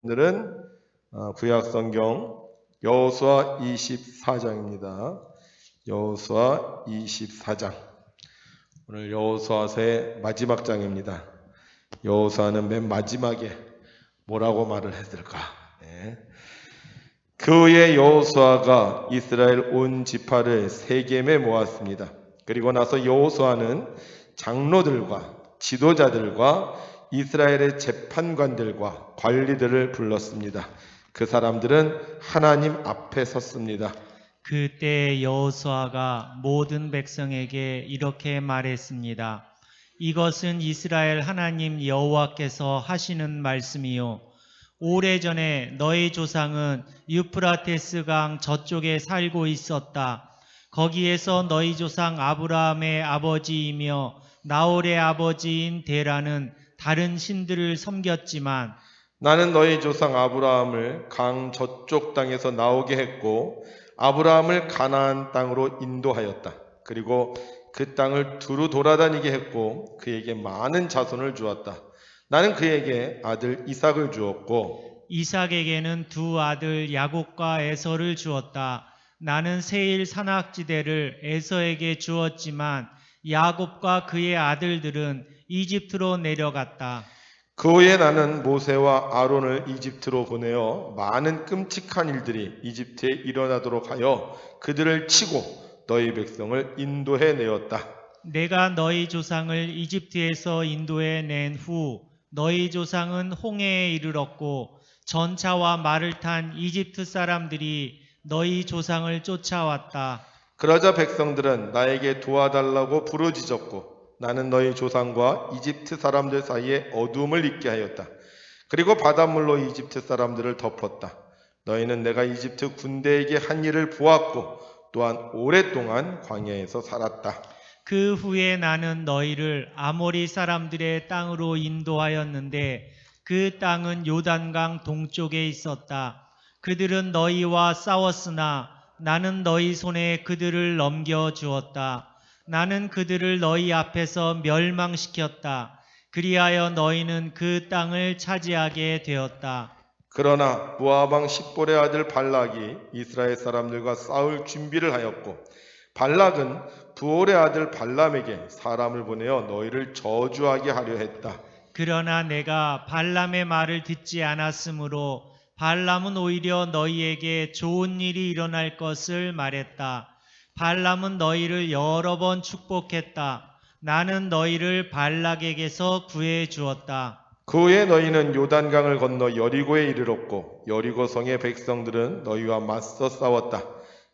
오늘은 구약 성경 여호수아 24장입니다. 여호수아 24장. 오늘 여호수아서의 마지막 장입니다. 여호수아는 맨 마지막에 뭐라고 말을 했을까? 그 후에 여호수아가 이스라엘 온 지파를 세겜에 모았습니다. 그리고 나서 여호수아는 장로들과 지도자들과 이스라엘의 재판관들과 관리들을 불렀습니다. 그 사람들은 하나님 앞에 섰습니다. 그때 여호수아가 모든 백성에게 이렇게 말했습니다. 이것은 이스라엘 하나님 여호와께서 하시는 말씀이요. 오래전에 너희 조상은 유프라테스 강 저쪽에 살고 있었다. 거기에서 너희 조상 아브라함의 아버지이며 나홀의 아버지인 데라는 다른 신들을 섬겼지만 나는 너희 조상 아브라함을 강 저쪽 땅에서 나오게 했고 아브라함을 가나안 땅으로 인도하였다. 그리고 그 땅을 두루 돌아다니게 했고 그에게 많은 자손을 주었다. 나는 그에게 아들 이삭을 주었고 이삭에게는 두 아들 야곱과 에서를 주었다. 나는 세일 산악지대를 에서에게 주었지만 야곱과 그의 아들들은 이집트로 내려갔다. 그 후에 나는 모세와 아론을 이집트로 보내어 많은 끔찍한 일들이 이집트에 일어나도록 하여 그들을 치고 너희 백성을 인도해 내었다. 내가 너희 조상을 이집트에서 인도해 낸 후 너희 조상은 홍해에 이르렀고 전차와 말을 탄 이집트 사람들이 너희 조상을 쫓아왔다. 그러자 백성들은 나에게 도와달라고 부르짖었고 나는 너희 조상과 이집트 사람들 사이에 어두움을 있게 하였다. 그리고 바닷물로 이집트 사람들을 덮었다. 너희는 내가 이집트 군대에게 한 일을 보았고 또한 오랫동안 광야에서 살았다. 그 후에 나는 너희를 아모리 사람들의 땅으로 인도하였는데 그 땅은 요단강 동쪽에 있었다. 그들은 너희와 싸웠으나 나는 너희 손에 그들을 넘겨주었다. 나는 그들을 너희 앞에서 멸망시켰다. 그리하여 너희는 그 땅을 차지하게 되었다. 그러나 모압 왕 십볼의 아들 발락이 이스라엘 사람들과 싸울 준비를 하였고 발락은 부올의 아들 발람에게 사람을 보내어 너희를 저주하게 하려 했다. 그러나 내가 발람의 말을 듣지 않았으므로 발람은 오히려 너희에게 좋은 일이 일어날 것을 말했다. 발람은 너희를 여러 번 축복했다. 나는 너희를 발락에게서 구해 주었다. 그 후에 너희는 요단강을 건너 여리고에 이르렀고 여리고 성의 백성들은 너희와 맞서 싸웠다.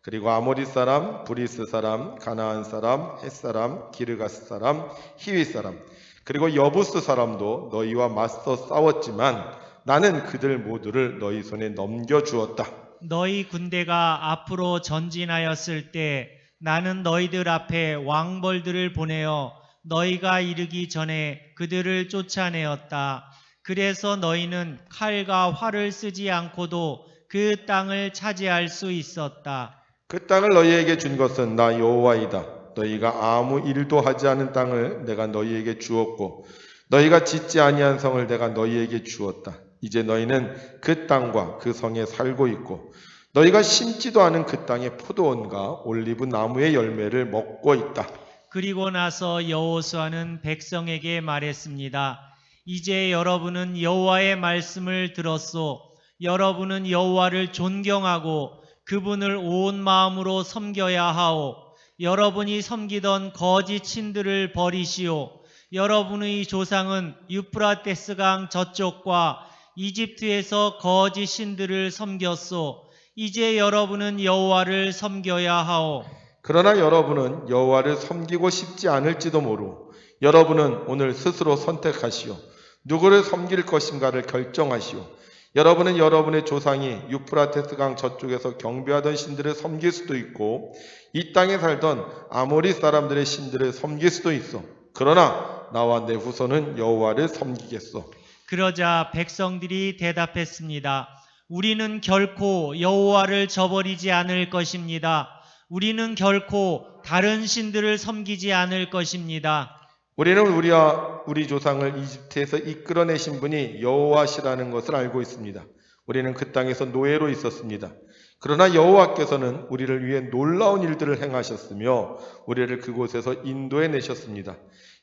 그리고 아모리 사람, 브리스 사람, 가나안 사람, 헷 사람, 기르가스 사람, 히위 사람, 그리고 여부스 사람도 너희와 맞서 싸웠지만 나는 그들 모두를 너희 손에 넘겨주었다. 너희 군대가 앞으로 전진하였을 때 나는 너희들 앞에 왕벌들을 보내어 너희가 이르기 전에 그들을 쫓아내었다. 그래서 너희는 칼과 활을 쓰지 않고도 그 땅을 차지할 수 있었다. 그 땅을 너희에게 준 것은 나 여호와이다. 너희가 아무 일도 하지 않은 땅을 내가 너희에게 주었고 너희가 짓지 아니한 성을 내가 너희에게 주었다. 이제 너희는 그 땅과 그 성에 살고 있고 너희가 심지도 않은 그 땅의 포도원과 올리브 나무의 열매를 먹고 있다. 그리고 나서 여호수아는 백성에게 말했습니다. 이제 여러분은 여호와의 말씀을 들었소. 여러분은 여호와를 존경하고 그분을 온 마음으로 섬겨야 하오. 여러분이 섬기던 거짓 신들을 버리시오. 여러분의 조상은 유프라테스 강 저쪽과 이집트에서 거짓 신들을 섬겼소. 이제 여러분은 여호와를 섬겨야 하오. 그러나 여러분은 여호와를 섬기고 싶지 않을지도 모르. 여러분은 오늘 스스로 선택하시오. 누구를 섬길 것인가를 결정하시오. 여러분은 여러분의 조상이 유프라테스 강 저쪽에서 경배하던 신들을 섬길 수도 있고 이 땅에 살던 아모리 사람들의 신들을 섬길 수도 있어. 그러나 나와 내 후손은 여호와를 섬기겠소. 그러자 백성들이 대답했습니다. 우리는 결코 여호와를 저버리지 않을 것입니다. 우리는 결코 다른 신들을 섬기지 않을 것입니다. 우리는 우리 조상을 이집트에서 이끌어내신 분이 여호와시라는 것을 알고 있습니다. 우리는 그 땅에서 노예로 있었습니다. 그러나 여호와께서는 우리를 위해 놀라운 일들을 행하셨으며 우리를 그곳에서 인도해 내셨습니다.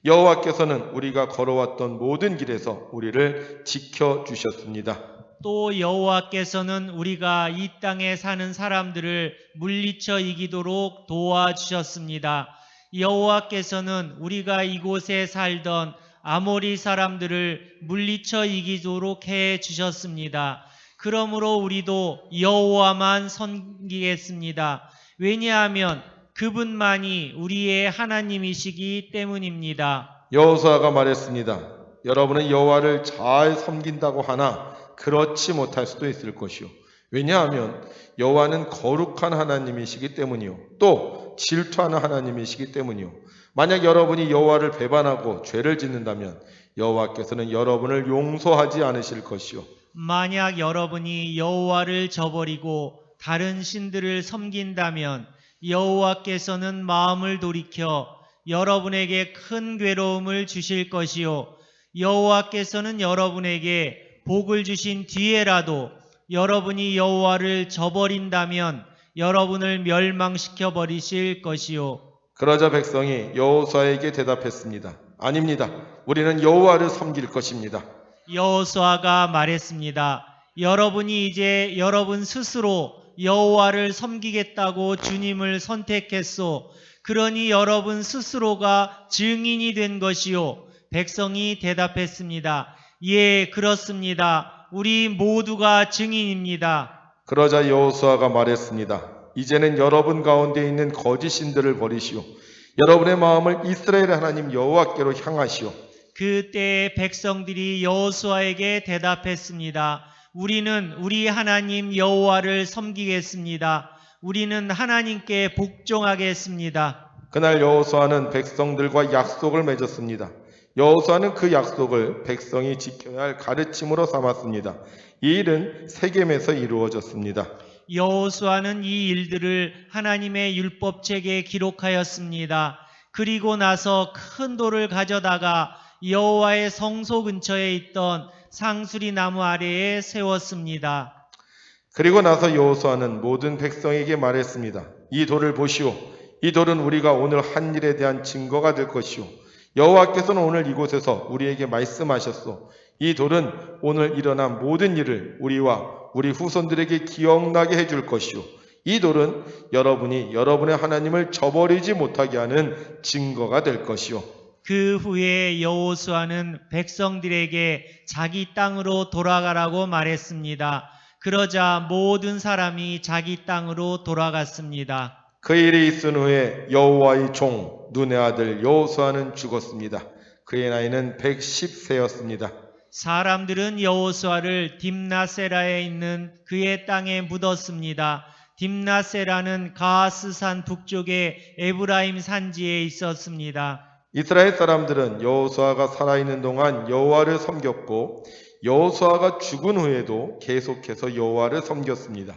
여호와께서는 우리가 걸어왔던 모든 길에서 우리를 지켜주셨습니다. 또 여호와께서는 우리가 이 땅에 사는 사람들을 물리쳐 이기도록 도와주셨습니다. 여호와께서는 우리가 이곳에 살던 아모리 사람들을 물리쳐 이기도록 해 주셨습니다. 그러므로 우리도 여호와만 섬기겠습니다. 왜냐하면 그분만이 우리의 하나님이시기 때문입니다. 여호수아가 말했습니다. 여러분은 여호와를 잘 섬긴다고 하나 그렇지 못할 수도 있을 것이요. 왜냐하면 여호와는 거룩한 하나님이시기 때문이요. 또 질투하는 하나님이시기 때문이요. 만약 여러분이 여호와를 배반하고 죄를 짓는다면 여호와께서는 여러분을 용서하지 않으실 것이요. 만약 여러분이 여호와를 저버리고 다른 신들을 섬긴다면 여호와께서는 마음을 돌이켜 여러분에게 큰 괴로움을 주실 것이요. 여호와께서는 여러분에게 복을 주신 뒤에라도 여러분이 여호와를 저버린다면 여러분을 멸망시켜 버리실 것이요. 그러자 백성이 여호수아에게 대답했습니다. 아닙니다. 우리는 여호와를 섬길 것입니다. 여호수아가 말했습니다. 여러분이 이제 여러분 스스로 여호와를 섬기겠다고 주님을 선택했소. 그러니 여러분 스스로가 증인이 된 것이요. 백성이 대답했습니다. 예, 그렇습니다. 우리 모두가 증인입니다. 그러자 여호수아가 말했습니다. 이제는 여러분 가운데 있는 거짓 신들을 버리시오. 여러분의 마음을 이스라엘 하나님 여호와께로 향하시오. 그때 백성들이 여호수아에게 대답했습니다. 우리는 우리 하나님 여호와를 섬기겠습니다. 우리는 하나님께 복종하겠습니다. 그날 여호수아는 백성들과 약속을 맺었습니다. 여호수아는 그 약속을 백성이 지켜야 할 가르침으로 삼았습니다. 이 일은 세겜에서 이루어졌습니다. 여호수아는 이 일들을 하나님의 율법책에 기록하였습니다. 그리고 나서 큰 돌을 가져다가 여호와의 성소 근처에 있던 상수리 나무 아래에 세웠습니다. 그리고 나서 여호수아는 모든 백성에게 말했습니다. 이 돌을 보시오. 이 돌은 우리가 오늘 한 일에 대한 증거가 될 것이오. 여호와께서는 오늘 이곳에서 우리에게 말씀하셨소. 이 돌은 오늘 일어난 모든 일을 우리와 우리 후손들에게 기억나게 해줄 것이오. 이 돌은 여러분이 여러분의 하나님을 저버리지 못하게 하는 증거가 될 것이오. 그 후에 여호수아는 백성들에게 자기 땅으로 돌아가라고 말했습니다. 그러자 모든 사람이 자기 땅으로 돌아갔습니다. 그 일이 있은 후에 여호와의 종 눈의 아들 여호수아는 죽었습니다. 그의 나이는 110세였습니다. 사람들은 여호수아를 딥나세라에 있는 그의 땅에 묻었습니다. 딥나세라는 가하스산 북쪽의 에브라임 산지에 있었습니다. 이스라엘 사람들은 여호수아가 살아있는 동안 여호와를 섬겼고 여호수아가 죽은 후에도 계속해서 여호와를 섬겼습니다.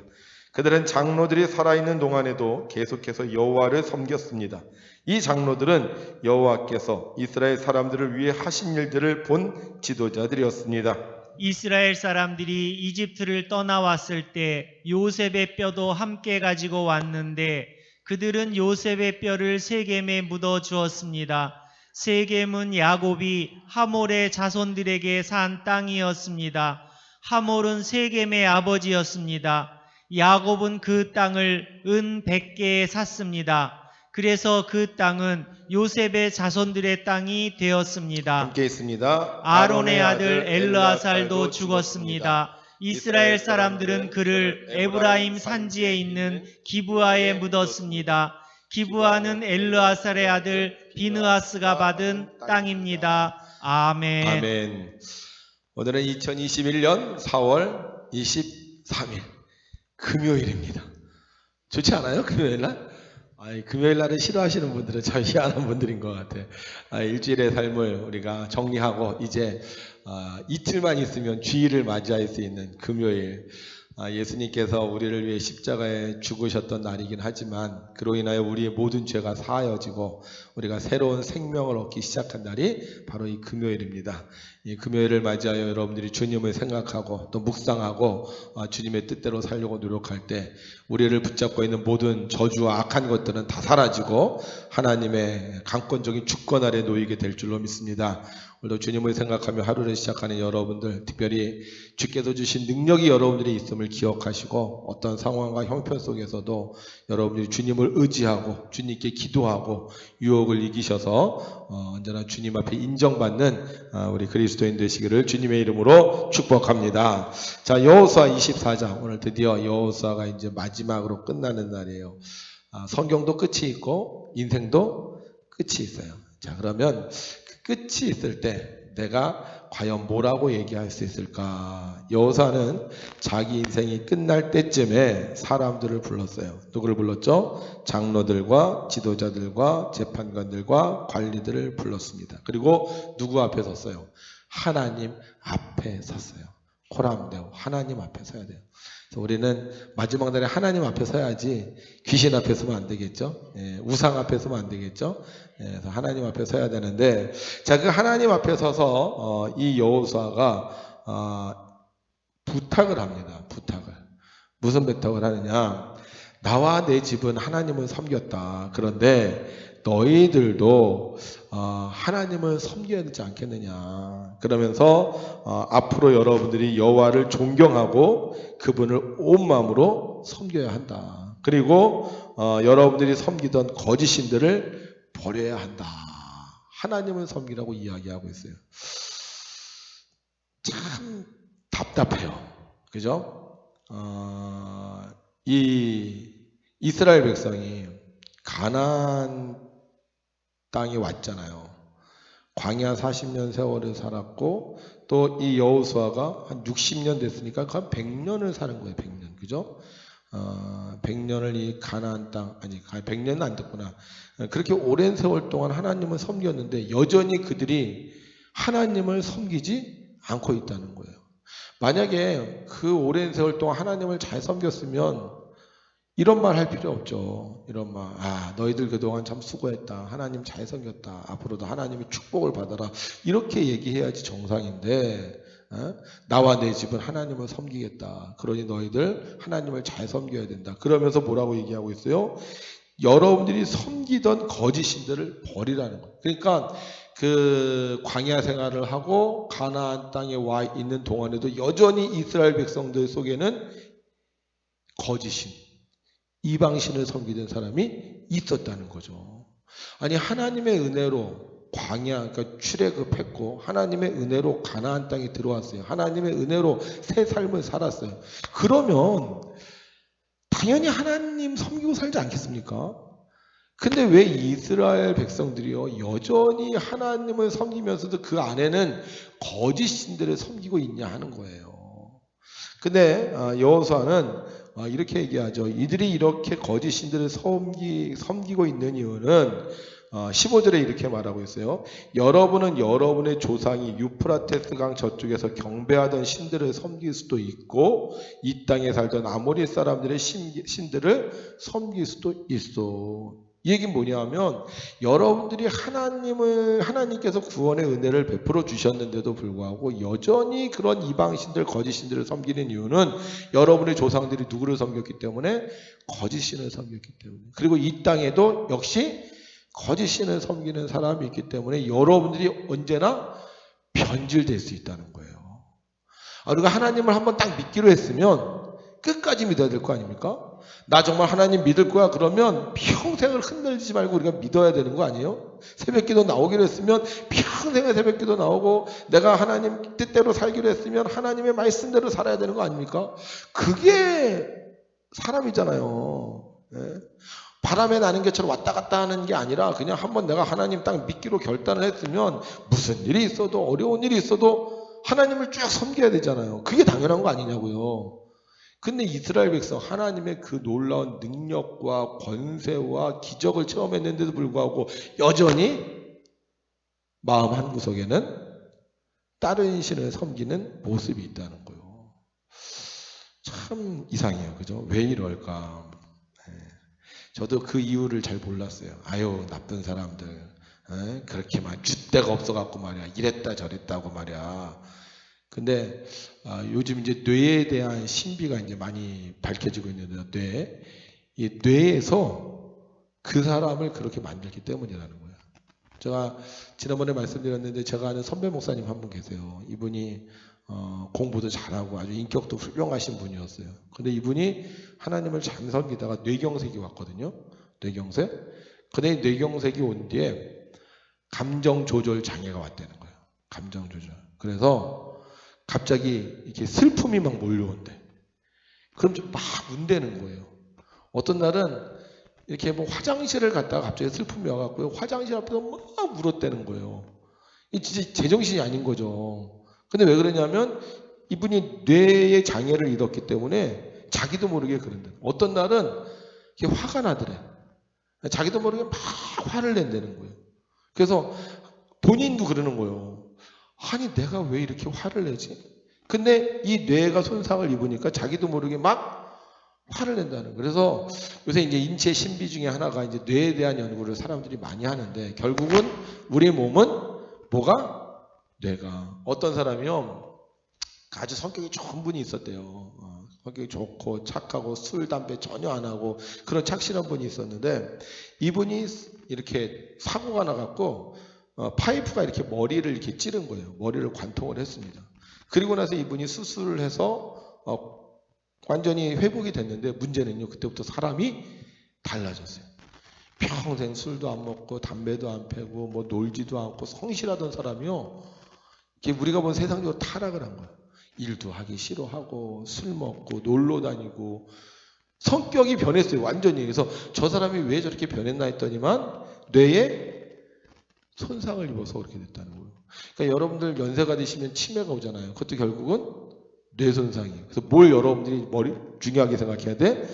그들은 장로들이 살아있는 동안에도 계속해서 여호와를 섬겼습니다. 이 장로들은 여호와께서 이스라엘 사람들을 위해 하신 일들을 본 지도자들이었습니다. 이스라엘 사람들이 이집트를 떠나왔을 때 요셉의 뼈도 함께 가지고 왔는데 그들은 요셉의 뼈를 세겜에 묻어 주었습니다. 세겜은 야곱이 하몰의 자손들에게 산 땅이었습니다. 하몰은 세겜의 아버지였습니다. 야곱은 그 땅을 은 100개에 샀습니다. 그래서 그 땅은 요셉의 자손들의 땅이 되었습니다. 함께 있습니다. 아론의 아들 엘르아살도 죽었습니다. 이스라엘 사람들은 그를 에브라임 산지에 있는 기브아에 묻었습니다. 기브아는 엘르아살의 아들 비느하스가 받은 땅입니다. 아멘. 아멘. 오늘은 2021년 4월 23일 금요일입니다. 좋지 않아요? 금요일날? 금요일날을 싫어하시는 분들은 참 희한한 분들인 것 같아요. 일주일의 삶을 우리가 정리하고 이제 이틀만 있으면 주일을 맞이할 수 있는 금요일. 예수님께서 우리를 위해 십자가에 죽으셨던 날이긴 하지만 그로 인하여 우리의 모든 죄가 사하여지고 우리가 새로운 생명을 얻기 시작한 날이 바로 이 금요일입니다. 이 금요일을 맞이하여 여러분들이 주님을 생각하고 또 묵상하고 주님의 뜻대로 살려고 노력할 때 우리를 붙잡고 있는 모든 저주와 악한 것들은 다 사라지고 하나님의 강권적인 주권 아래 놓이게 될 줄로 믿습니다. 오늘도 주님을 생각하며 하루를 시작하는 여러분들, 특별히 주께서 주신 능력이 여러분들이 있음을 기억하시고 어떤 상황과 형편 속에서도 여러분들이 주님을 의지하고 주님께 기도하고 유혹을 이기셔서 언제나 주님 앞에 인정받는 우리 그리스도인 되시기를 주님의 이름으로 축복합니다. 자, 여호수아 24장, 오늘 드디어 여호수아가 이제 마지막으로 끝나는 날이에요. 성경도 끝이 있고 인생도 끝이 있어요. 자, 그러면 그 끝이 있을 때 내가 과연 뭐라고 얘기할 수 있을까? 여호수아는 자기 인생이 끝날 때쯤에 사람들을 불렀어요. 누구를 불렀죠? 장로들과 지도자들과 재판관들과 관리들을 불렀습니다. 그리고 누구 앞에 섰어요? 하나님 앞에 섰어요. 코람데오, 하나님 앞에 서야 돼요. 그래서 우리는 마지막 날에 하나님 앞에 서야지 귀신 앞에 서면 안 되겠죠? 우상 앞에 서면 안 되겠죠? 그래서 하나님 앞에 서야 되는데, 자, 그 하나님 앞에 서서 이 여호수아가 부탁을 합니다. 부탁을. 무슨 부탁을 하느냐? 나와 내 집은 하나님을 섬겼다. 그런데 너희들도 하나님을 섬겨야 되지 않겠느냐. 그러면서 앞으로 여러분들이 여호와를 존경하고 그분을 온 마음으로 섬겨야 한다. 그리고 여러분들이 섬기던 거짓 신들을 버려야 한다. 하나님을 섬기라고 이야기하고 있어요. 참 답답해요. 그죠? 이 이스라엘 백성이 가나안 땅에 왔잖아요. 광야 40년 세월을 살았고 또 이 여호수아가 한 60년 됐으니까 한 100년을 사는 거예요. 100년. 그죠? 100년을 이 가나안 땅, 아니 100년은 안 됐구나. 그렇게 오랜 세월 동안 하나님을 섬겼는데 여전히 그들이 하나님을 섬기지 않고 있다는 거예요. 만약에 그 오랜 세월 동안 하나님을 잘 섬겼으면 이런 말 할 필요 없죠. 이런 말, 너희들 그동안 참 수고했다. 하나님 잘 섬겼다. 앞으로도 하나님의 축복을 받아라. 이렇게 얘기해야지 정상인데, 나와 내 집은 하나님을 섬기겠다. 그러니 너희들 하나님을 잘 섬겨야 된다. 그러면서 뭐라고 얘기하고 있어요? 여러분들이 섬기던 거짓 신들을 버리라는 거예요. 그러니까 그 광야 생활을 하고 가나안 땅에 와 있는 동안에도 여전히 이스라엘 백성들 속에는 거짓신, 이방신을 섬기던 사람이 있었다는 거죠. 아니, 하나님의 은혜로 광야, 그러니까 출애굽했고 하나님의 은혜로 가나안 땅에 들어왔어요. 하나님의 은혜로 새 삶을 살았어요. 그러면 당연히 하나님 섬기고 살지 않겠습니까? 근데 왜 이스라엘 백성들이요 여전히 하나님을 섬기면서도 그 안에는 거짓 신들을 섬기고 있냐 하는 거예요. 근데 여호수아는 이렇게 얘기하죠. 이들이 이렇게 거짓 신들을 섬기고 있는 이유는 15절에 이렇게 말하고 있어요. 여러분은 여러분의 조상이 유프라테스 강 저쪽에서 경배하던 신들을 섬길 수도 있고 이 땅에 살던 아모리 사람들의 신들을 섬길 수도 있어. 이 얘기는 뭐냐면 여러분들이 하나님께서 구원의 은혜를 베풀어 주셨는데도 불구하고 여전히 그런 이방신들, 거짓신들을 섬기는 이유는 여러분의 조상들이 누구를 섬겼기 때문에? 거짓신을 섬겼기 때문에. 그리고 이 땅에도 역시 거짓신을 섬기는 사람이 있기 때문에 여러분들이 언제나 변질될 수 있다는 거예요. 우리가 하나님을 한번 딱 믿기로 했으면 끝까지 믿어야 될 거 아닙니까? 나 정말 하나님 믿을 거야 그러면 평생을 흔들리지 말고 우리가 믿어야 되는 거 아니에요? 새벽기도 나오기로 했으면 평생을 새벽기도 나오고 내가 하나님 뜻대로 살기로 했으면 하나님의 말씀대로 살아야 되는 거 아닙니까? 그게 사람이잖아요. 바람에 나는 것처럼 왔다 갔다 하는 게 아니라 그냥 한번 내가 하나님 딱 믿기로 결단을 했으면 무슨 일이 있어도 어려운 일이 있어도 하나님을 쭉 섬겨야 되잖아요. 그게 당연한 거 아니냐고요. 근데 이스라엘 백성 하나님의 그 놀라운 능력과 권세와 기적을 체험했는데도 불구하고 여전히 마음 한구석에는 다른 신을 섬기는 모습이 있다는 거예요. 참 이상해요. 그죠? 왜 이럴까? 예. 저도 그 이유를 잘 몰랐어요. 아유, 나쁜 사람들. 예? 그렇게 막 줏대가 없어갖고 말이야. 이랬다 저랬다고 말이야. 근데 요즘 이제 뇌에 대한 신비가 이제 많이 밝혀지고 있는데, 이 뇌에서 그 사람을 그렇게 만들기 때문이라는 거예요. 제가 지난번에 말씀드렸는데, 제가 아는 선배 목사님 한 분 계세요. 이분이 공부도 잘하고 아주 인격도 훌륭하신 분이었어요. 근데 이분이 하나님을 잘 섬기다가 뇌경색이 왔거든요. 뇌경색. 근데 뇌경색이 온 뒤에 감정 조절 장애가 왔다는 거예요. 감정 조절. 그래서 갑자기 이렇게 슬픔이 막 몰려온대. 그럼 좀 막 운대는 거예요. 어떤 날은 이렇게 뭐 화장실을 갔다가 갑자기 슬픔이 와갖고요. 화장실 앞에서 막 울었다는 거예요. 이 진짜 제정신이 아닌 거죠. 근데 왜 그러냐면 이분이 뇌의 장애를 잃었기 때문에 자기도 모르게 그런다. 어떤 날은 이렇게 화가 나더래. 자기도 모르게 막 화를 낸다는 거예요. 그래서 본인도 그러는 거예요. 아니 내가 왜 이렇게 화를 내지? 근데 이 뇌가 손상을 입으니까 자기도 모르게 막 화를 낸다는 거예요. 그래서 요새 이제 인체 신비 중에 하나가 이제 뇌에 대한 연구를 사람들이 많이 하는데, 결국은 우리 몸은 뭐가? 뇌가. 어떤 사람이요, 아주 성격이 좋은 분이 있었대요. 성격이 좋고 착하고 술 담배 전혀 안 하고 그런 착실한 분이 있었는데, 이분이 이렇게 사고가 나갖고 파이프가 이렇게 머리를 이렇게 찌른 거예요. 머리를 관통을 했습니다. 그리고 나서 이분이 수술을 해서 완전히 회복이 됐는데, 문제는요, 그때부터 사람이 달라졌어요. 평생 술도 안 먹고 담배도 안 패고 뭐 놀지도 않고 성실하던 사람이요, 이게 우리가 본 세상적으로 타락을 한 거예요. 일도 하기 싫어하고 술 먹고 놀러 다니고 성격이 변했어요, 완전히. 그래서 저 사람이 왜 저렇게 변했나 했더니만 뇌에 손상을 입어서 그렇게 됐다는 거예요. 그러니까 여러분들 연세가 되시면 치매가 오잖아요. 그것도 결국은 뇌 손상이에요. 그래서 뭘 여러분들이 중요하게 생각해야 돼?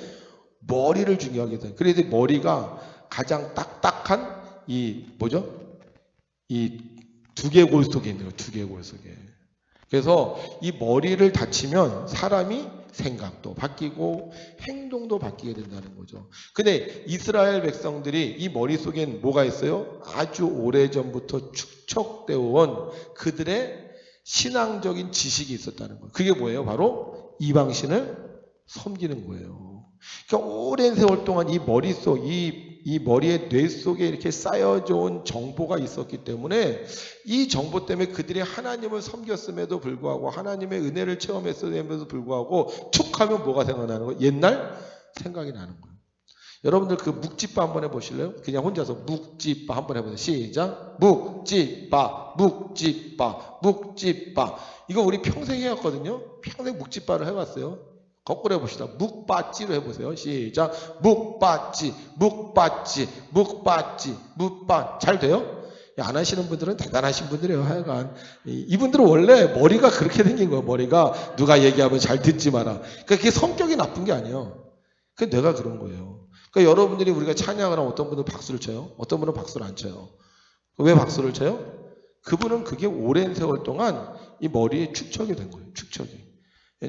머리를 중요하게 생각해야 돼. 그래서 머리가 가장 딱딱한 이 두개골 속에 있는 거예요. 두개골 속에. 그래서 이 머리를 다치면 사람이 생각도 바뀌고 행동도 바뀌게 된다는 거죠. 근데 이스라엘 백성들이 이 머릿속엔 뭐가 있어요? 아주 오래전부터 축적되어 온 그들의 신앙적인 지식이 있었다는 거예요. 그게 뭐예요? 바로 이방신을 섬기는 거예요. 그러니까 오랜 세월 동안 이 머릿속, 이 머리의 뇌 속에 이렇게 쌓여져 온 정보가 있었기 때문에, 이 정보 때문에 그들이 하나님을 섬겼음에도 불구하고, 하나님의 은혜를 체험했음에도 불구하고 툭 하면 뭐가 생각나는 거예요? 옛날 생각이 나는 거예요. 여러분들 그 묵찌빠 한번 해보실래요? 그냥 혼자서 묵찌빠 한번 해보세요. 시작. 묵찌빠, 묵찌빠, 묵찌빠. 이거 우리 평생 해왔거든요. 평생 묵찌빠를 해왔어요. 거꾸로 해봅시다. 묵빠찌로 해보세요. 시작. 묵빠찌, 묵빠찌, 묵빠찌, 묵빠. 잘 돼요? 안 하시는 분들은 대단하신 분들이에요. 하여간 이분들은 원래 머리가 그렇게 생긴 거예요. 머리가 누가 얘기하면 잘 듣지 마라. 그러니까 그게 성격이 나쁜 게 아니에요. 그 뇌가 그런 거예요. 그러니까 여러분들이 우리가 찬양을 하면 어떤 분은 박수를 쳐요. 어떤 분은 박수를 안 쳐요. 왜 박수를 쳐요? 그분은 그게 오랜 세월 동안 이 머리에 축적이 된 거예요. 축적이.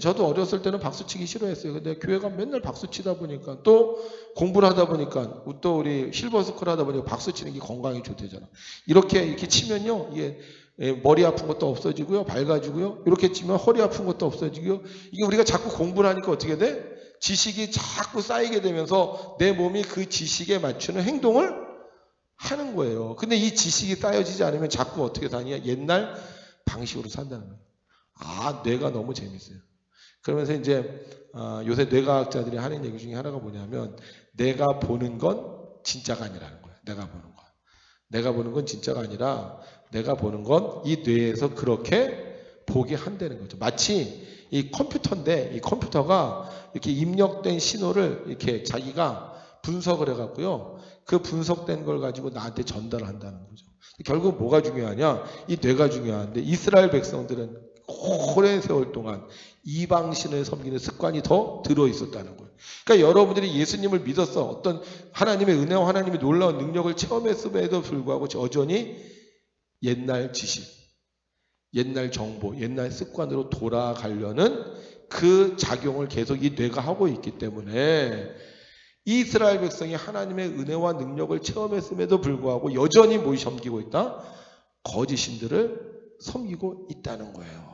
저도 어렸을 때는 박수 치기 싫어했어요. 근데 교회가 맨날 박수 치다 보니까, 또 공부를 하다 보니까, 또 우리 실버스쿨 하다 보니까 박수 치는 게 건강에 좋대잖아. 이렇게 치면요, 이게 머리 아픈 것도 없어지고요, 밝아지고요, 이렇게 치면 허리 아픈 것도 없어지고요. 이게 우리가 자꾸 공부를 하니까 어떻게 돼? 지식이 자꾸 쌓이게 되면서 내 몸이 그 지식에 맞추는 행동을 하는 거예요. 근데 이 지식이 쌓여지지 않으면 자꾸 어떻게 사냐? 옛날 방식으로 산다는 거예요. 아, 뇌가 너무 재밌어요. 그러면서 이제 요새 뇌과학자들이 하는 얘기 중에 하나가 뭐냐면, 내가 보는 건 진짜가 아니라는 거예요. 내가 보는 건 진짜가 아니라, 내가 보는 건 이 뇌에서 그렇게 보게 한다는 거죠. 마치 이 컴퓨터인데, 이 컴퓨터가 이렇게 입력된 신호를 이렇게 자기가 분석을 해갖고요, 그 분석된 걸 가지고 나한테 전달을 한다는 거죠. 결국 뭐가 중요하냐? 이 뇌가 중요한데, 이스라엘 백성들은 오랜 세월 동안 이방신을 섬기는 습관이 더 들어있었다는 거예요. 그러니까 여러분들이 예수님을 믿어서 어떤 하나님의 은혜와 하나님의 놀라운 능력을 체험했음에도 불구하고 여전히 옛날 지식, 옛날 정보, 옛날 습관으로 돌아가려는 그 작용을 계속 이 뇌가 하고 있기 때문에 이스라엘 백성이 하나님의 은혜와 능력을 체험했음에도 불구하고 여전히 뭘 섬기고 있다? 거짓 신들을 섬기고 있다는 거예요.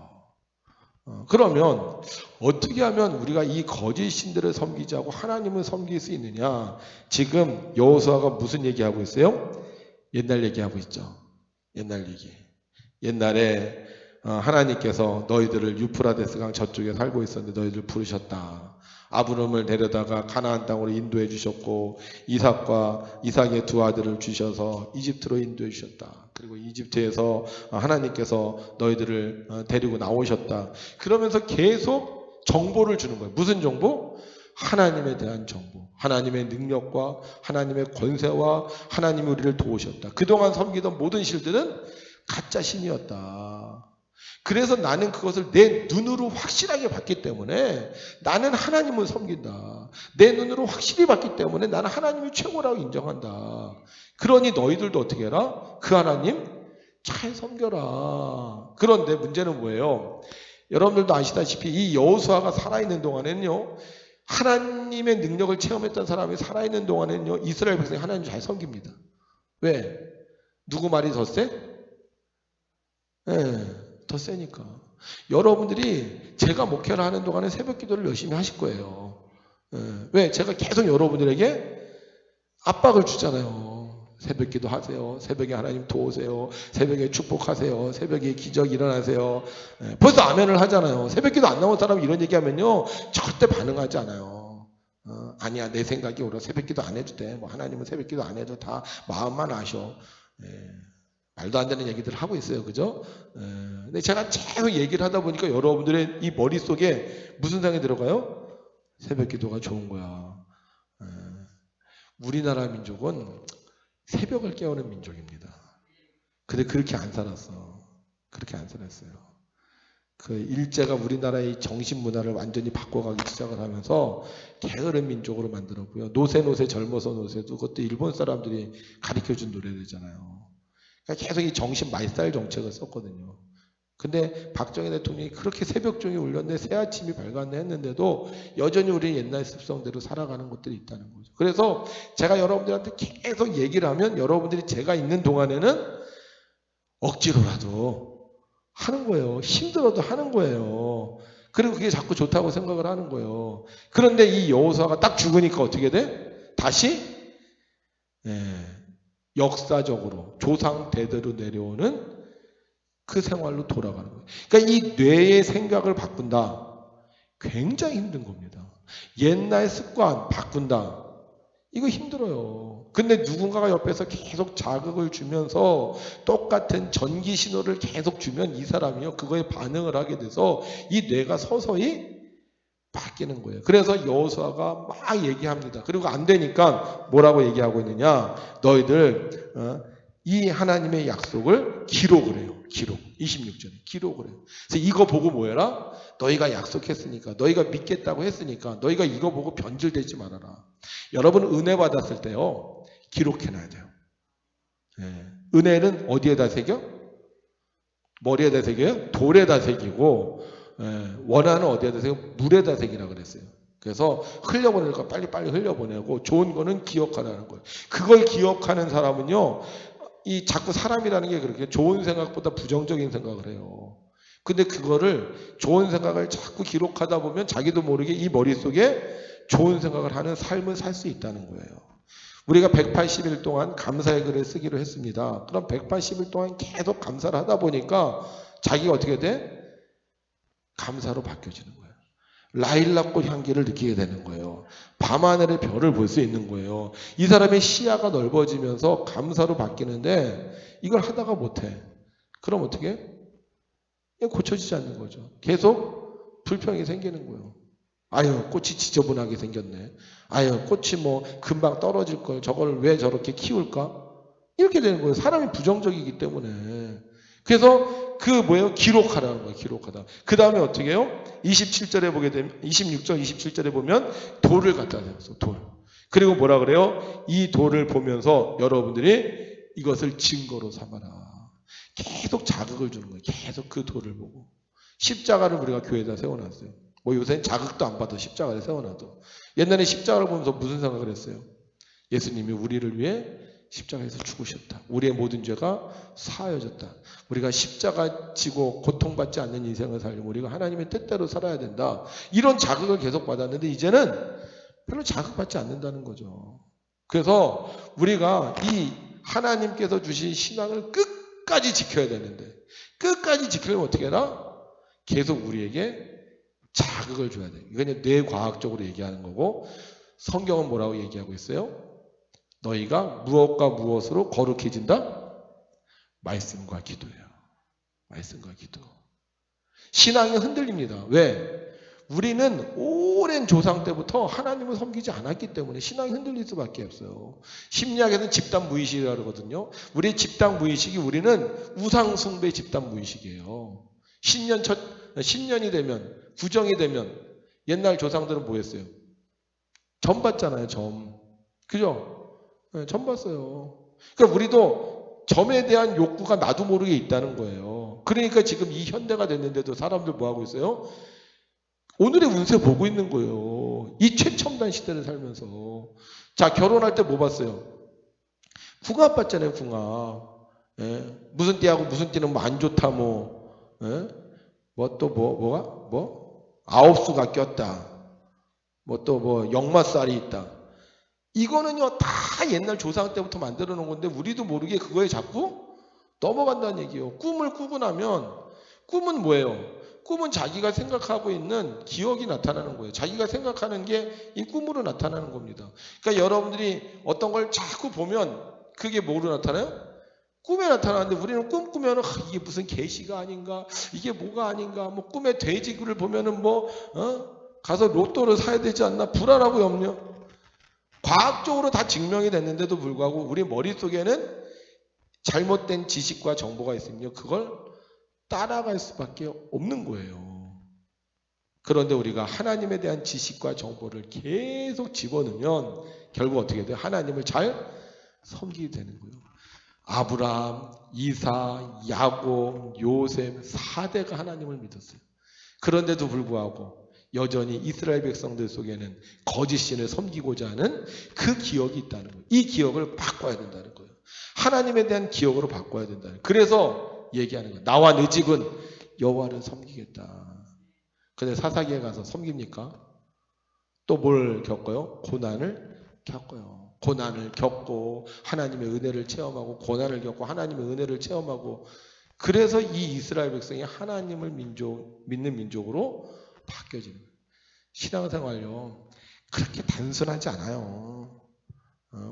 그러면 어떻게 하면 우리가 이 거짓 신들을 섬기지 않고 하나님을 섬길 수 있느냐? 지금 여호수아가 무슨 얘기하고 있어요? 옛날 얘기하고 있죠. 옛날 얘기. 옛날에 하나님께서 너희들을 유프라데스 강 저쪽에 살고 있었는데 너희들 부르셨다. 아브람을 데려다가 가나안 땅으로 인도해 주셨고 이삭의 두 아들을 주셔서 이집트로 인도해 주셨다. 그리고 이집트에서 하나님께서 너희들을 데리고 나오셨다. 그러면서 계속 정보를 주는 거예요. 무슨 정보? 하나님에 대한 정보. 하나님의 능력과 하나님의 권세와 하나님이 우리를 도우셨다. 그동안 섬기던 모든 신들은 가짜 신이었다. 그래서 나는 그것을 내 눈으로 확실하게 봤기 때문에 나는 하나님을 섬긴다. 내 눈으로 확실히 봤기 때문에 나는 하나님이 최고라고 인정한다. 그러니 너희들도 어떻게 해라? 그 하나님 잘 섬겨라. 그런데 문제는 뭐예요? 여러분들도 아시다시피 이 여호수아가 살아있는 동안에는요, 하나님의 능력을 체험했던 사람이 살아있는 동안에는요, 이스라엘 백성이 하나님 잘 섬깁니다. 왜? 누구 말이 더 세? 더 세니까. 여러분들이 제가 목회를 하는 동안에 새벽 기도를 열심히 하실 거예요. 왜? 제가 계속 여러분들에게 압박을 주잖아요. 새벽 기도 하세요. 새벽에 하나님 도우세요. 새벽에 축복하세요. 새벽에 기적 일어나세요. 벌써 아멘을 하잖아요. 새벽 기도 안 나온 사람이 이런 얘기하면요, 절대 반응하지 않아요. 아니야, 내 생각이 옳아. 새벽 기도 안 해도 돼. 뭐 하나님은 새벽 기도 안 해도 다 마음만 아셔. 말도 안 되는 얘기들을 하고 있어요. 그죠? 근데 제가 계속 얘기를 하다 보니까 여러분들의 이 머릿속에 무슨 생각이 들어가요? 새벽 기도가 좋은 거야. 우리나라 민족은 새벽을 깨우는 민족입니다. 근데 그렇게 안 살았어. 그렇게 안 살았어요. 그 일제가 우리나라의 정신 문화를 완전히 바꿔가기 시작을 하면서 게으른 민족으로 만들었고요. 노세 젊어서 노세도 그것도 일본 사람들이 가르쳐준 노래잖아요. 그러니까 계속 이 정신 말살 정책을 썼거든요. 근데 박정희 대통령이 그렇게 새벽종이 울렸네, 새아침이 밝았네 했는데도 여전히 우리 옛날 습성대로 살아가는 것들이 있다는 거죠. 그래서 제가 여러분들한테 계속 얘기를 하면 여러분들이 제가 있는 동안에는 억지로라도 하는 거예요. 힘들어도 하는 거예요. 그리고 그게 자꾸 좋다고 생각을 하는 거예요. 그런데 이 여호수아가 딱 죽으니까 어떻게 돼? 다시 역사적으로 조상 대대로 내려오는 그 생활로 돌아가는 거예요. 그러니까 이 뇌의 생각을 바꾼다. 굉장히 힘든 겁니다. 옛날 습관 바꾼다. 이거 힘들어요. 근데 누군가가 옆에서 계속 자극을 주면서 똑같은 전기 신호를 계속 주면 이 사람이요, 그거에 반응을 하게 돼서 이 뇌가 서서히 바뀌는 거예요. 그래서 여호수아가 막 얘기합니다. 그리고 안 되니까 뭐라고 얘기하고 있느냐? 너희들 이 하나님의 약속을 기록을 해요. 기록. 26절에 기록을 해요. 그래서 이거 보고 뭐해라? 너희가 약속했으니까, 너희가 믿겠다고 했으니까 너희가 이거 보고 변질되지 말아라. 여러분 은혜 받았을 때요, 기록해놔야 돼요. 은혜는 어디에다 새겨? 머리에다 새겨요? 돌에다 새기고, 원하는 어디에다 새겨? 물에다 새기라 그랬어요. 그래서 흘려보내니까 빨리빨리 흘려보내고, 좋은 거는 기억하라는 거예요. 그걸 기억하는 사람은요, 이 자꾸 사람이라는 게 그렇게 좋은 생각보다 부정적인 생각을 해요. 근데 그거를 좋은 생각을 자꾸 기록하다 보면 자기도 모르게 이 머릿속에 좋은 생각을 하는 삶을 살 수 있다는 거예요. 우리가 180일 동안 감사의 글을 쓰기로 했습니다. 그럼 180일 동안 계속 감사를 하다 보니까 자기가 어떻게 돼? 감사로 바뀌어지는 거예요. 라일락꽃 향기를 느끼게 되는 거예요. 밤하늘의 별을 볼 수 있는 거예요. 이 사람의 시야가 넓어지면서 감사로 바뀌는데 이걸 하다가 못해. 그럼 어떻게 해? 고쳐지지 않는 거죠. 계속 불평이 생기는 거예요. 아유, 꽃이 지저분하게 생겼네. 아유, 꽃이 뭐 금방 떨어질 걸 저걸 왜 저렇게 키울까? 이렇게 되는 거예요. 사람이 부정적이기 때문에. 그래서 그 뭐예요? 기록하라는 거예요. 기록하다. 그 다음에 어떻게 해요? 27절에 보게 되면, 26절, 27절에 보면 돌을 갖다 대서 돌. 그리고 뭐라 그래요? 이 돌을 보면서 여러분들이 이것을 증거로 삼아라. 계속 자극을 주는 거예요. 계속 그 돌을 보고. 십자가를 우리가 교회에다 세워놨어요. 뭐 요새는 자극도 안 받아. 십자가를 세워놔도. 옛날에 십자가를 보면서 무슨 생각을 했어요? 예수님이 우리를 위해 십자가에서 죽으셨다. 우리의 모든 죄가 사하여졌다. 우리가 십자가 지고 고통받지 않는 인생을 살려면 우리가 하나님의 뜻대로 살아야 된다. 이런 자극을 계속 받았는데 이제는 별로 자극받지 않는다는 거죠. 그래서 우리가 이 하나님께서 주신 신앙을 끝까지 지켜야 되는데 끝까지 지키려면 어떻게 해라? 계속 우리에게 자극을 줘야 돼. 이건 뇌과학적으로 얘기하는 거고 성경은 뭐라고 얘기하고 있어요? 너희가 무엇과 무엇으로 거룩해진다? 말씀과 기도예요. 말씀과 기도. 신앙이 흔들립니다. 왜? 우리는 오랜 조상 때부터 하나님을 섬기지 않았기 때문에 신앙이 흔들릴 수밖에 없어요. 심리학에서는 집단 무의식이라고 그러거든요. 우리의 집단 무의식이 우리는 우상 숭배 집단 무의식이에요. 신년이 되면 구정이 되면 옛날 조상들은 뭐 했어요? 점 봤잖아요. 점. 그죠? 네, 점 봤어요. 그러니까 우리도 점에 대한 욕구가 나도 모르게 있다는 거예요. 그러니까 지금 이 현대가 됐는데도 사람들 뭐 하고 있어요? 오늘의 운세 보고 있는 거예요. 이 최첨단 시대를 살면서. 자, 결혼할 때 뭐 봤어요? 궁합 봤잖아요, 궁합. 예? 무슨 띠하고 무슨 띠는 뭐 안 좋다, 뭐. 예? 아홉수가 꼈다. 뭐 또 뭐 역마살이 있다. 이거는요, 다 옛날 조상 때부터 만들어 놓은 건데, 우리도 모르게 그거에 자꾸 넘어간다는 얘기예요. 꿈을 꾸고 나면, 꿈은 뭐예요? 꿈은 자기가 생각하고 있는 기억이 나타나는 거예요. 자기가 생각하는 게 이 꿈으로 나타나는 겁니다. 그러니까 여러분들이 어떤 걸 자꾸 보면 그게 뭐로 나타나요? 꿈에 나타나는데 우리는 꿈 꾸면은 이게 무슨 계시가 아닌가? 이게 뭐가 아닌가? 뭐 꿈에 돼지를 보면은 가서 로또를 사야 되지 않나? 불안하고 염려. 과학적으로 다 증명이 됐는데도 불구하고 우리 머릿속에는 잘못된 지식과 정보가 있으면요. 그걸 따라갈 수밖에 없는 거예요. 그런데 우리가 하나님에 대한 지식과 정보를 계속 집어넣으면 결국 어떻게 돼요? 하나님을 잘 섬기게 되는 거예요. 아브라함, 이사, 야곱, 요셉 4대가 하나님을 믿었어요. 그런데도 불구하고 여전히 이스라엘 백성들 속에는 거짓 신을 섬기고자 하는 그 기억이 있다는 거예요. 이 기억을 바꿔야 된다는 거예요. 하나님에 대한 기억으로 바꿔야 된다는 거예요. 그래서 얘기하는 거예요. 나와 내 집은 여호와를 섬기겠다. 근데 사사기에 가서 섬깁니까? 또 뭘 겪어요? 고난을 겪어요. 고난을 겪고 하나님의 은혜를 체험하고 고난을 겪고 하나님의 은혜를 체험하고 그래서 이 이스라엘 백성이 하나님을 믿는 민족으로 바뀌어지는 거예요. 신앙생활요. 그렇게 단순하지 않아요.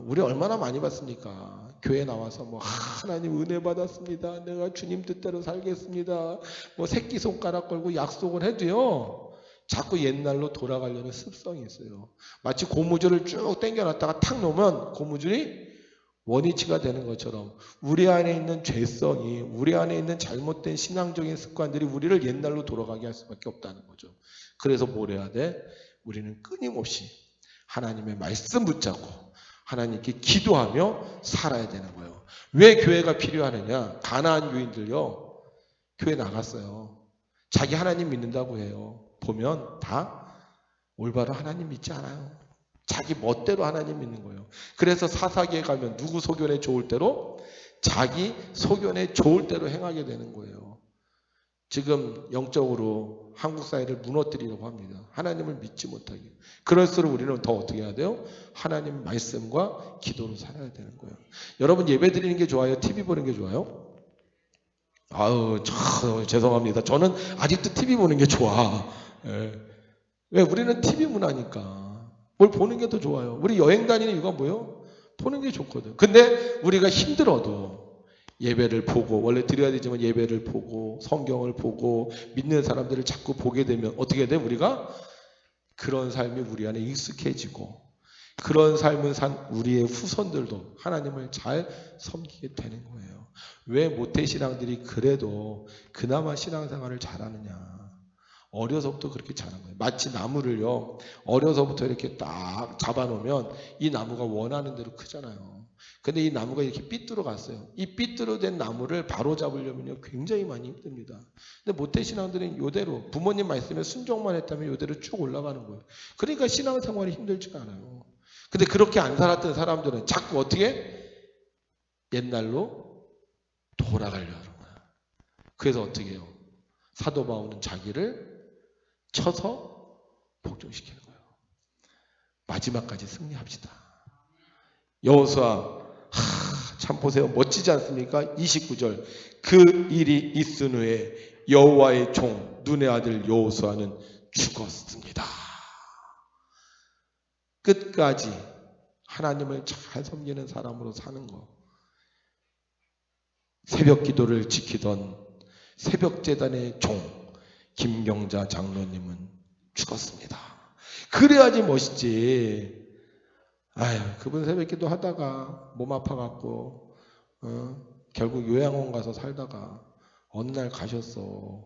우리 얼마나 많이 봤습니까? 교회 나와서 하나님 은혜 받았습니다. 내가 주님 뜻대로 살겠습니다. 새끼손가락 걸고 약속을 해도요. 자꾸 옛날로 돌아가려는 습성이 있어요. 마치 고무줄을 쭉 당겨놨다가 탁 놓으면 고무줄이 원위치가 되는 것처럼 우리 안에 있는 죄성이 우리 안에 있는 잘못된 신앙적인 습관들이 우리를 옛날로 돌아가게 할 수밖에 없다는 거죠. 그래서 뭘 해야 돼? 우리는 끊임없이 하나님의 말씀 붙잡고 하나님께 기도하며 살아야 되는 거예요. 왜 교회가 필요하느냐? 가나안 유인들요. 교회 나갔어요. 자기 하나님 믿는다고 해요. 보면 다 올바로 하나님 믿지 않아요. 자기 멋대로 하나님 믿는 거예요. 그래서 사사기에 가면 누구 소견에 좋을 대로 자기 소견에 좋을 대로 행하게 되는 거예요. 지금 영적으로 한국 사회를 무너뜨리려고 합니다. 하나님을 믿지 못하게. 그럴수록 우리는 더 어떻게 해야 돼요? 하나님 말씀과 기도로 살아야 되는 거예요. 여러분 예배 드리는 게 좋아요? TV 보는 게 좋아요? 죄송합니다. 저는 아직도 TV 보는 게 좋아. 왜? 우리는 TV 문화니까. 뭘 보는 게 더 좋아요. 우리 여행 다니는 이유가 뭐예요? 보는 게 좋거든. 근데 우리가 힘들어도 예배를 보고, 원래 드려야 되지만 예배를 보고, 성경을 보고, 믿는 사람들을 자꾸 보게 되면 어떻게 돼? 우리가 그런 삶이 우리 안에 익숙해지고, 그런 삶을 산 우리의 후손들도 하나님을 잘 섬기게 되는 거예요. 왜 모태신앙들이 그래도 그나마 신앙생활을 잘하느냐? 어려서부터 그렇게 자란 거예요. 마치 나무를요, 어려서부터 이렇게 딱 잡아놓으면 이 나무가 원하는 대로 크잖아요. 근데 이 나무가 이렇게 삐뚤어 갔어요. 이 삐뚤어 된 나무를 바로 잡으려면요, 굉장히 많이 힘듭니다. 근데 모태신앙들은 이대로 부모님 말씀에 순종만 했다면 이대로 쭉 올라가는 거예요. 그러니까 신앙생활이 힘들지가 않아요. 근데 그렇게 안 살았던 사람들은 자꾸 어떻게? 옛날로 돌아가려고 하는 거야. 그래서 어떻게 해요? 사도 바울은 자기를 쳐서 복종시키는 거예요. 마지막까지 승리합시다. 여호수아, 참 보세요. 멋지지 않습니까? 29절. 그 일이 있은 후에 여호와의 종 눈의 아들 여호수아는 죽었습니다. 끝까지 하나님을 잘 섬기는 사람으로 사는 거. 새벽 기도를 지키던 새벽 재단의 종 김경자 장로님은 죽었습니다. 그래야지 멋있지. 아유, 그분 새벽 기도 하다가 몸 아파갖고 결국 요양원 가서 살다가 어느 날 가셨어.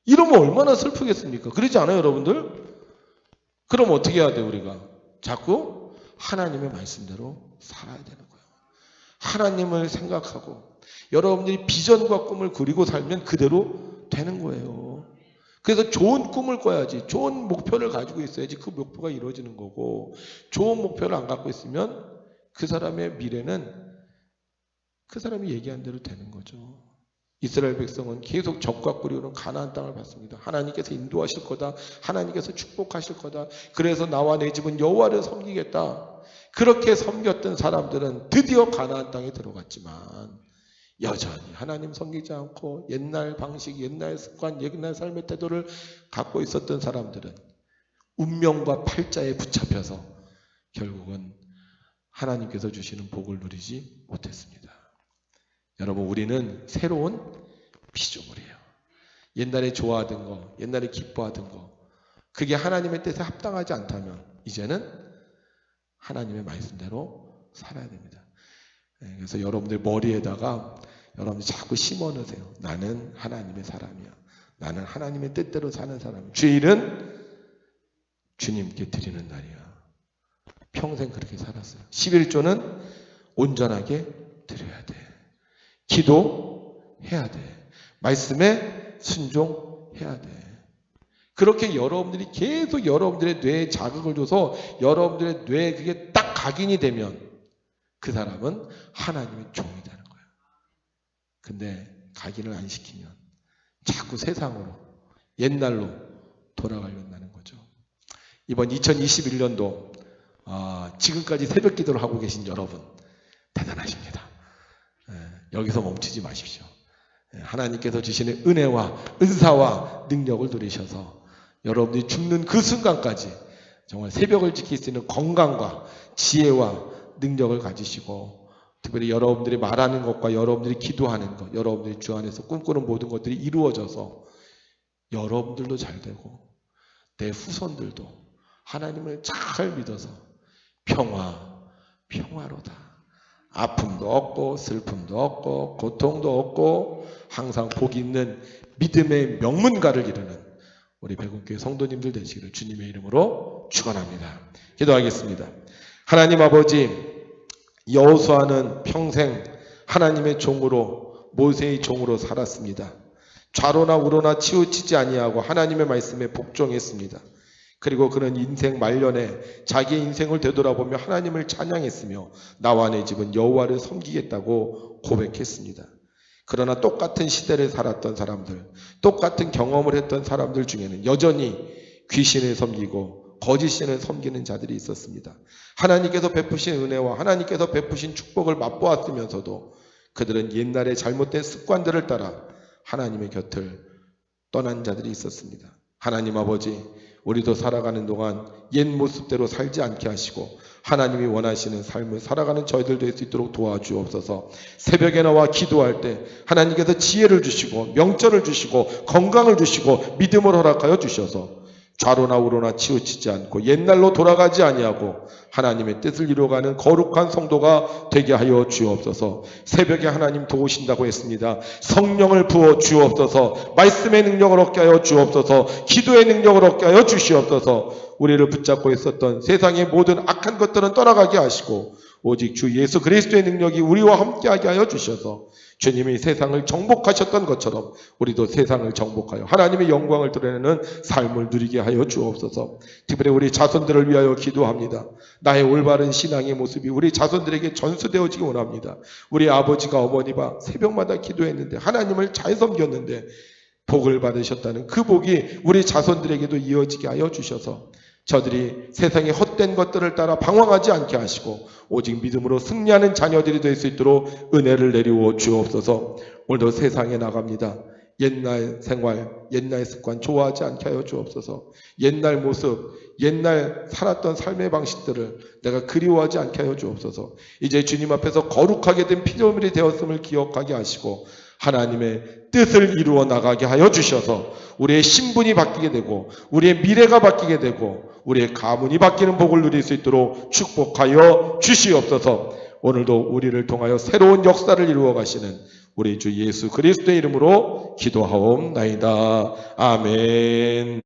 이러면 얼마나 슬프겠습니까? 그러지 않아요, 여러분들? 그럼 어떻게 해야 돼, 우리가? 자꾸 하나님의 말씀대로 살아야 되는 거예요. 하나님을 생각하고 여러분들이 비전과 꿈을 그리고 살면 그대로 되는 거예요. 그래서 좋은 꿈을 꿔야지, 좋은 목표를 가지고 있어야지 그 목표가 이루어지는 거고, 좋은 목표를 안 갖고 있으면 그 사람의 미래는 그 사람이 얘기한 대로 되는 거죠. 이스라엘 백성은 계속 적과 꿀이오는 가나안 땅을 받습니다. 하나님께서 인도하실 거다. 하나님께서 축복하실 거다. 그래서 나와 내 집은 여호와를 섬기겠다. 그렇게 섬겼던 사람들은 드디어 가나안 땅에 들어갔지만 여전히 하나님 섬기지 않고 옛날 방식, 옛날 습관, 옛날 삶의 태도를 갖고 있었던 사람들은 운명과 팔자에 붙잡혀서 결국은 하나님께서 주시는 복을 누리지 못했습니다. 여러분, 우리는 새로운 피조물이에요. 옛날에 좋아하던 거, 옛날에 기뻐하던 거, 그게 하나님의 뜻에 합당하지 않다면 이제는 하나님의 말씀대로 살아야 됩니다. 그래서 여러분들 머리에다가 여러분들 자꾸 심어 넣으세요. 나는 하나님의 사람이야. 나는 하나님의 뜻대로 사는 사람이야. 주일은 주님께 드리는 날이야. 평생 그렇게 살았어요. 11조는 온전하게 드려야 돼. 기도해야 돼. 말씀에 순종해야 돼. 그렇게 여러분들이 계속 여러분들의 뇌에 자극을 줘서 여러분들의 뇌에 그게 딱 각인이 되면 그 사람은 하나님의 종이 되는 거예요. 근데 각인을 안 시키면 자꾸 세상으로, 옛날로 돌아가려는 거죠. 이번 2021년도 지금까지 새벽 기도를 하고 계신 여러분 대단하십니다. 여기서 멈추지 마십시오. 하나님께서 주시는 은혜와 은사와 능력을 누리셔서 여러분들이 죽는 그 순간까지 정말 새벽을 지킬 수 있는 건강과 지혜와 능력을 가지시고, 특별히 여러분들이 말하는 것과 여러분들이 기도하는 것, 여러분들이 주 안에서 꿈꾸는 모든 것들이 이루어져서 여러분들도 잘 되고 내 후손들도 하나님을 잘 믿어서 평화로다. 아픔도 없고 슬픔도 없고 고통도 없고 항상 복 있는 믿음의 명문가를 이루는 우리 백운교회 성도님들 되시기를 주님의 이름으로 축원합니다. 기도하겠습니다. 하나님 아버지, 여호수아는 평생 하나님의 종으로, 모세의 종으로 살았습니다. 좌로나 우로나 치우치지 아니하고 하나님의 말씀에 복종했습니다. 그리고 그는 인생 말년에 자기의 인생을 되돌아보며 하나님을 찬양했으며 나와 내 집은 여호와를 섬기겠다고 고백했습니다. 그러나 똑같은 시대를 살았던 사람들, 똑같은 경험을 했던 사람들 중에는 여전히 귀신을 섬기고 거짓신을 섬기는 자들이 있었습니다. 하나님께서 베푸신 은혜와 하나님께서 베푸신 축복을 맛보았으면서도 그들은 옛날의 잘못된 습관들을 따라 하나님의 곁을 떠난 자들이 있었습니다. 하나님 아버지, 우리도 살아가는 동안 옛 모습대로 살지 않게 하시고 하나님이 원하시는 삶을 살아가는 저희들 될 수 있도록 도와주옵소서. 새벽에 나와 기도할 때 하나님께서 지혜를 주시고 명철을 주시고 건강을 주시고 믿음을 허락하여 주셔서 좌로나 우로나 치우치지 않고 옛날로 돌아가지 아니하고 하나님의 뜻을 이루어가는 거룩한 성도가 되게 하여 주옵소서. 새벽에 하나님 도우신다고 했습니다. 성령을 부어 주옵소서. 말씀의 능력을 얻게 하여 주옵소서. 기도의 능력을 얻게 하여 주시옵소서. 우리를 붙잡고 있었던 세상의 모든 악한 것들은 떠나가게 하시고 오직 주 예수 그리스도의 능력이 우리와 함께하게 하여 주셔서 주님이 세상을 정복하셨던 것처럼 우리도 세상을 정복하여 하나님의 영광을 드러내는 삶을 누리게 하여 주옵소서. 특별히 우리 자손들을 위하여 기도합니다. 나의 올바른 신앙의 모습이 우리 자손들에게 전수되어지기 원합니다. 우리 아버지가 어머니가 새벽마다 기도했는데 하나님을 잘 섬겼는데 복을 받으셨다는 그 복이 우리 자손들에게도 이어지게 하여 주셔서 저들이 세상의 헛된 것들을 따라 방황하지 않게 하시고 오직 믿음으로 승리하는 자녀들이 될 수 있도록 은혜를 내리워 주옵소서. 오늘도 세상에 나갑니다. 옛날 생활, 옛날 습관 좋아하지 않게 하여 주옵소서. 옛날 모습, 옛날 살았던 삶의 방식들을 내가 그리워하지 않게 하여 주옵소서. 이제 주님 앞에서 거룩하게 된 피조물이 되었음을 기억하게 하시고 하나님의 뜻을 이루어 나가게 하여 주셔서 우리의 신분이 바뀌게 되고 우리의 미래가 바뀌게 되고 우리의 가문이 바뀌는 복을 누릴 수 있도록 축복하여 주시옵소서. 오늘도 우리를 통하여 새로운 역사를 이루어 가시는 우리 주 예수 그리스도의 이름으로 기도하옵나이다. 아멘.